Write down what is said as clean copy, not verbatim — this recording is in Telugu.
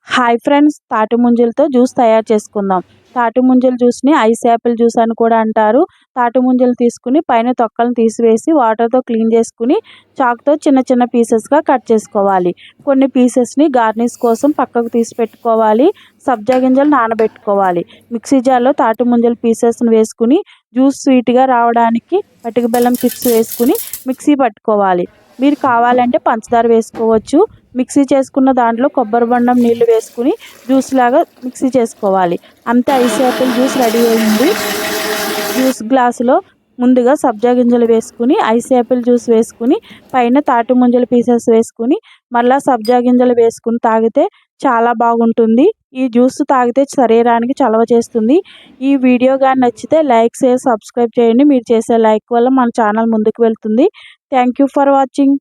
హాయ్ ఫ్రెండ్స్, తాటి ముంజలతో జ్యూస్ తయారు చేసుకుందాం. తాటి ముంజల జ్యూస్ని ఐస్ యాపిల్ జ్యూస్ అని కూడా అంటారు. తాటి ముంజలు తీసుకుని పైన తొక్కలను తీసివేసి వాటర్తో క్లీన్ చేసుకుని చాకుతో చిన్న చిన్న పీసెస్గా కట్ చేసుకోవాలి. కొన్ని పీసెస్ని గార్నిష్ కోసం పక్కకు తీసి పెట్టుకోవాలి. సబ్జా గింజలు నానబెట్టుకోవాలి. మిక్సీ జార్లో తాటి ముంజల పీసెస్ని వేసుకుని జ్యూస్ స్వీట్గా రావడానికి పటిక బెల్లం చిప్స్ వేసుకుని మిక్సీ పట్టుకోవాలి. మీరు కావాలంటే పంచదార వేసుకోవచ్చు. మిక్సీ చేసుకున్న దాంట్లో కొబ్బరి బొండం నీళ్లు వేసుకుని జ్యూస్ లాగా మిక్సీ చేసుకోవాలి. అంతే, ఐస్ యాపిల్ జ్యూస్ రెడీ అయింది. జ్యూస్ గ్లాసులో ముందుగా సబ్జా గింజలు వేసుకుని ఐస్ యాపిల్ జ్యూస్ వేసుకుని పైన తాటి ముంజల పీసెస్ వేసుకుని మళ్ళీ సబ్జా గింజలు వేసుకుని తాగితే చాలా బాగుంటుంది. ఈ జ్యూస్ తాగితే శరీరానికి చలవ చేస్తుంది. ఈ వీడియో కానీ నచ్చితే లైక్, షేర్, సబ్స్క్రైబ్ చేయండి. మీరు చేసే లైక్ వల్ల మన ఛానల్ ముందుకు వెళ్తుంది. Thank you for watching.